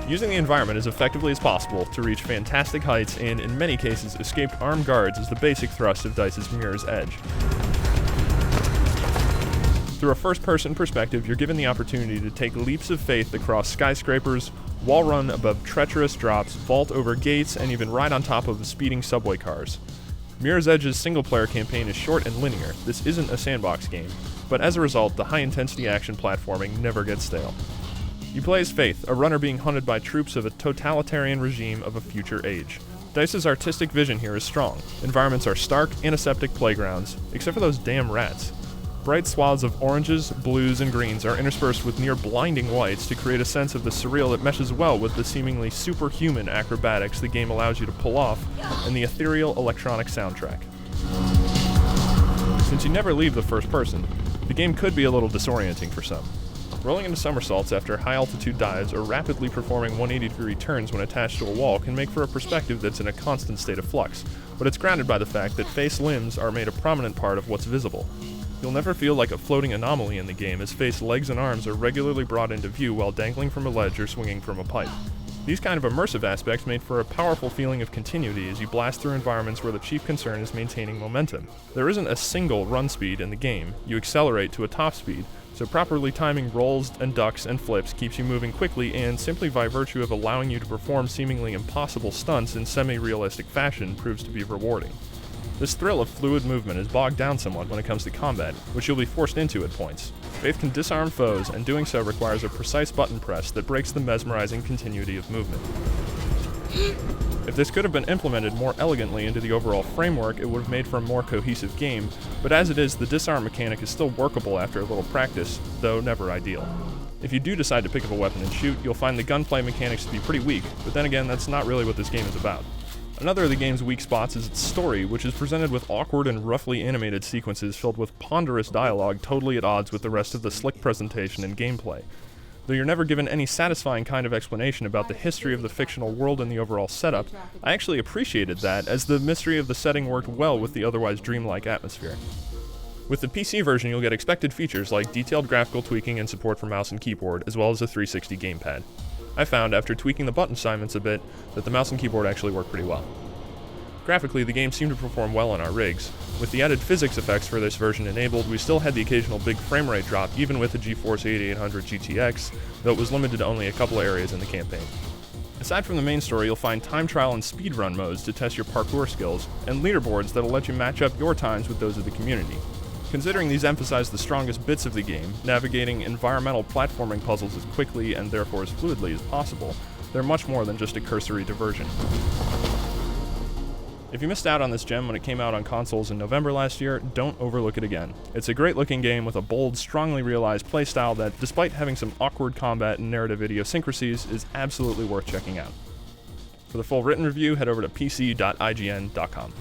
Using the environment as effectively as possible to reach fantastic heights and, in many cases, escape armed guards is the basic thrust of DICE's Mirror's Edge. Through a first-person perspective, you're given the opportunity to take leaps of faith across skyscrapers, wall run above treacherous drops, vault over gates, and even ride on top of speeding subway cars. Mirror's Edge's single-player campaign is short and linear. This isn't a sandbox game, but as a result, the high-intensity action platforming never gets stale. You play as Faith, a runner being hunted by troops of a totalitarian regime of a future age. DICE's artistic vision here is strong. Environments are stark, antiseptic playgrounds, except for those damn rats. Bright swaths of oranges, blues, and greens are interspersed with near blinding whites to create a sense of the surreal that meshes well with the seemingly superhuman acrobatics the game allows you to pull off and the ethereal electronic soundtrack. Since you never leave the first person, the game could be a little disorienting for some. Rolling into somersaults after high-altitude dives or rapidly performing 180-degree turns when attached to a wall can make for a perspective that's in a constant state of flux, but it's grounded by the fact that Faith's limbs are made a prominent part of what's visible. You'll never feel like a floating anomaly in the game as Faith's legs and arms are regularly brought into view while dangling from a ledge or swinging from a pipe. These kind of immersive aspects make for a powerful feeling of continuity as you blast through environments where the chief concern is maintaining momentum. There isn't a single run speed in the game. You accelerate to a top speed, so properly timing rolls and ducks and flips keeps you moving quickly and, simply by virtue of allowing you to perform seemingly impossible stunts in semi-realistic fashion, proves to be rewarding. This thrill of fluid movement is bogged down somewhat when it comes to combat, which you'll be forced into at points. Faith can disarm foes, and doing so requires a precise button press that breaks the mesmerizing continuity of movement. If this could have been implemented more elegantly into the overall framework, it would have made for a more cohesive game, but as it is, the disarm mechanic is still workable after a little practice, though never ideal. If you do decide to pick up a weapon and shoot, you'll find the gunplay mechanics to be pretty weak, but then again, that's not really what this game is about. Another of the game's weak spots is its story, which is presented with awkward and roughly animated sequences filled with ponderous dialogue totally at odds with the rest of the slick presentation and gameplay. Though you're never given any satisfying kind of explanation about the history of the fictional world and the overall setup, I actually appreciated that, as the mystery of the setting worked well with the otherwise dreamlike atmosphere. With the PC version, you'll get expected features like detailed graphical tweaking and support for mouse and keyboard, as well as a 360 gamepad. I found, after tweaking the button assignments a bit, that the mouse and keyboard actually work pretty well. Graphically, the game seemed to perform well on our rigs. With the added physics effects for this version enabled, we still had the occasional big frame rate drop even with the GeForce 8800 GTX, though it was limited to only a couple of areas in the campaign. Aside from the main story, you'll find time trial and speedrun modes to test your parkour skills, and leaderboards that'll let you match up your times with those of the community. Considering these emphasize the strongest bits of the game, navigating environmental platforming puzzles as quickly and therefore as fluidly as possible, they're much more than just a cursory diversion. If you missed out on this gem when it came out on consoles in November last year, don't overlook it again. It's a great looking game with a bold, strongly realized playstyle that, despite having some awkward combat and narrative idiosyncrasies, is absolutely worth checking out. For the full written review, head over to pc.ign.com.